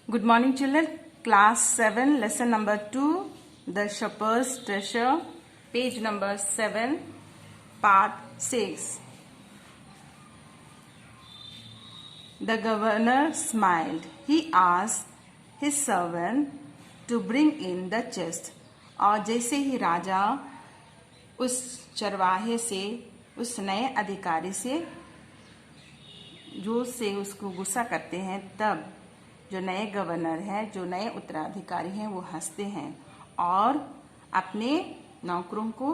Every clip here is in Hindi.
Good morning, children. Class 7, lesson number 2, The Shepherd's Treasure, page number 7, part 6. The governor smiled. He asked his servant to bring in the chest. और जैसे ही राजा उस चरवाहे से, उस नए अधिकारी से जोर से उसको गुस्सा करते हैं, तब जो नए गवर्नर हैं, जो नए उत्तराधिकारी हैं, वो हंसते हैं और अपने नौकरों को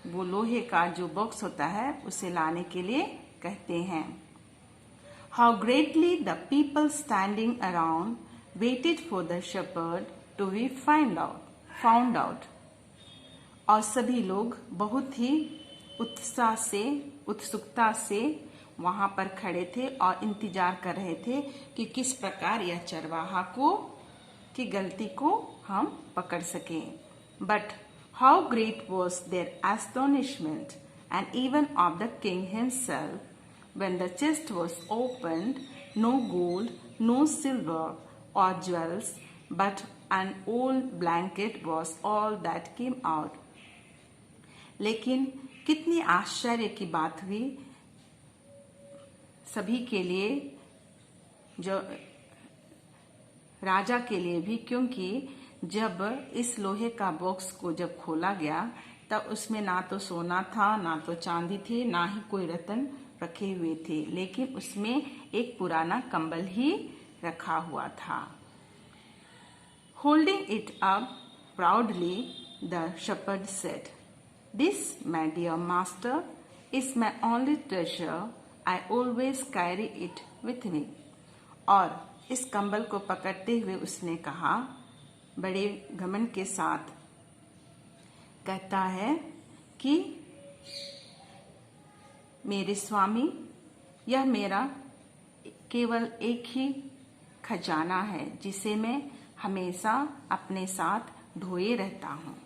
वो लोहे का जो बॉक्स होता है उसे लाने के लिए कहते हैं. How greatly the people standing around waited for the shepherd to be found out. और सभी लोग बहुत ही उत्साह से, उत्सुकता से वहां पर खड़े थे और इंतजार कर रहे थे कि किस प्रकार यह चरवाहा की गलती को हम पकड़ सकें. But how great was their astonishment and even of the king himself when the chest was opened. No gold, no silver or jewels, but an old blanket was all that came out. लेकिन कितनी आश्चर्य की बात हुई सभी के लिए, जो राजा के लिए भी, क्योंकि जब इस लोहे का बॉक्स को जब खोला गया तब उसमें ना तो सोना था, ना तो चांदी थी, ना ही कोई रत्न रखे हुए थे, लेकिन उसमें एक पुराना कंबल ही रखा हुआ था. Holding it up proudly, the shepherd said, "This, my dear master, is my only treasure. I always carry it with me." और इस कंबल को पकड़ते हुए उसने कहा, बड़े घमंड के साथ कहता है कि मेरे स्वामी, यह मेरा केवल एक ही खजाना है जिसे मैं हमेशा अपने साथ ढोए रहता हूँ.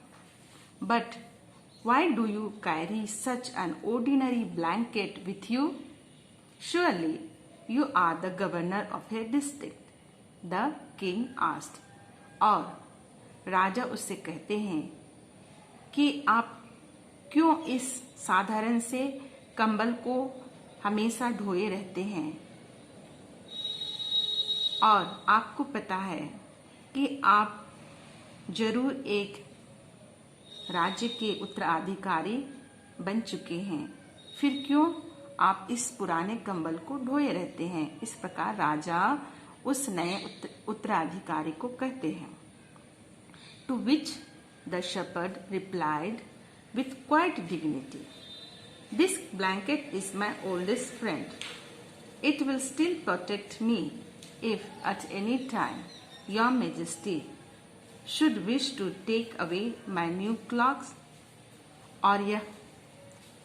But why do you carry such an ordinary blanket with you? Surely you are the governor of a district, the king asked. और राजा उससे कहते हैं कि आप क्यों इस साधारण से कंबल को हमेशा ढोए रहते हैं, और आपको पता है कि आप जरूर एक राज्य के उत्तराधिकारी बन चुके हैं, फिर क्यों आप इस पुराने कंबल को ढोए रहते हैं. इस प्रकार राजा उस नए उत्तराधिकारी को कहते हैं. To which the shepherd replied with quiet dignity, "This blanket is my oldest friend. It will still protect me if at any time your majesty should wish to take away my new clothes." और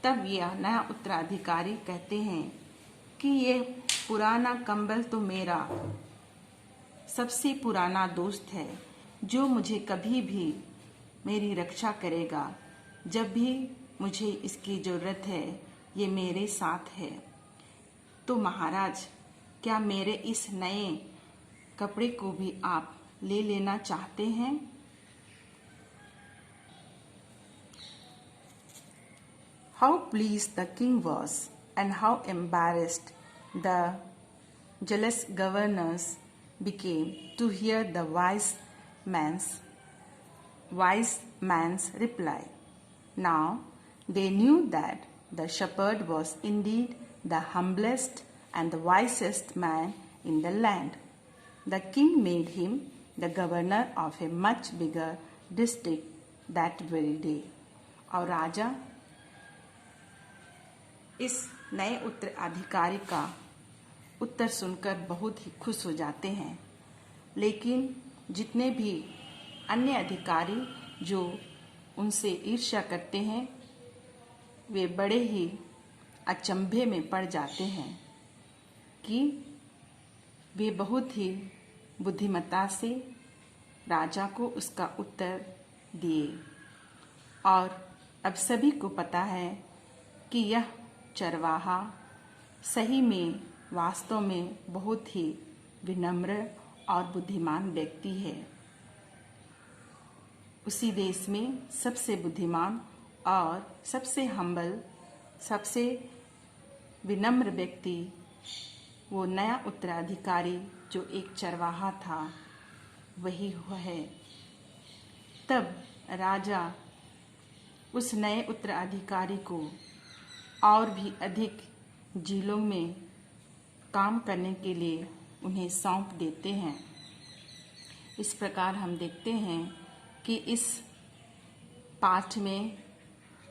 तब यह नया उत्तराधिकारी कहते हैं कि यह पुराना कंबल तो मेरा सबसे पुराना दोस्त है, जो मुझे कभी भी मेरी रक्षा करेगा. जब भी मुझे इसकी जरूरत है, ये मेरे साथ है. तो महाराज, क्या मेरे इस नए कपड़े को भी आप ले लेना चाहते हैं? How pleased the king was, and how embarrassed the jealous governors became to hear the wise man's reply. Now they knew that the shepherd was indeed the humblest and the wisest man in the land. The king made him the governor of a much bigger district that very day. और राजा इस नए उत्तराधिकारी का उत्तर सुनकर बहुत ही खुश हो जाते हैं, लेकिन जितने भी अन्य अधिकारी जो उनसे ईर्ष्या करते हैं, वे बड़े ही अचंभे में पड़ जाते हैं कि वे बहुत ही बुद्धिमत्ता से राजा को उसका उत्तर दिए. और अब सभी को पता है कि यह चरवाहा सही में, वास्तव में बहुत ही विनम्र और बुद्धिमान व्यक्ति है। उसी देश में सबसे बुद्धिमान और सबसे हम्बल, सबसे विनम्र व्यक्ति वो नया उत्तराधिकारी जो एक चरवाहा था वही हुआ है। तब राजा उस नए उत्तराधिकारी को और भी अधिक जिलों में काम करने के लिए उन्हें सौंप देते हैं। इस प्रकार हम देखते हैं कि इस पाठ में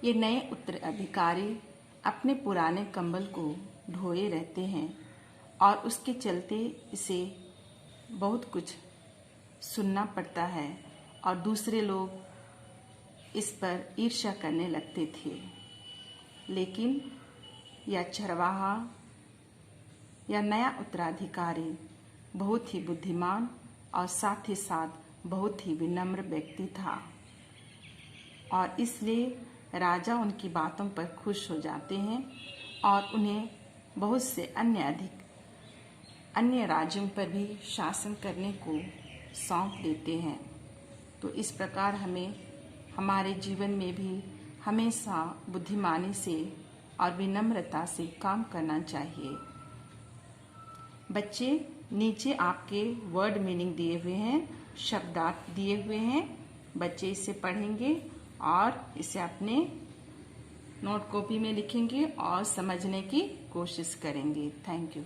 ये नए उत्तराधिकारी अपने पुराने कंबल को ढोए रहते हैं और उसके चलते इसे बहुत कुछ सुनना पड़ता है और दूसरे लोग इस पर ईर्ष्या करने लगते थे। लेकिन यह चरवाहा या नया उत्तराधिकारी बहुत ही बुद्धिमान और साथ ही साथ बहुत ही विनम्र व्यक्ति था और इसलिए राजा उनकी बातों पर खुश हो जाते हैं और उन्हें बहुत से अन्य राज्यों पर भी शासन करने को सौंप देते हैं। तो इस प्रकार हमें हमारे जीवन में भी हमेशा बुद्धिमानी से और विनम्रता से काम करना चाहिए। बच्चे, नीचे आपके वर्ड मीनिंग दिए हुए हैं, शब्दार्थ दिए हुए हैं। बच्चे इसे पढ़ेंगे और इसे अपने नोट कॉपी में लिखेंगे और समझने की कोशिश करेंगे। Thank you.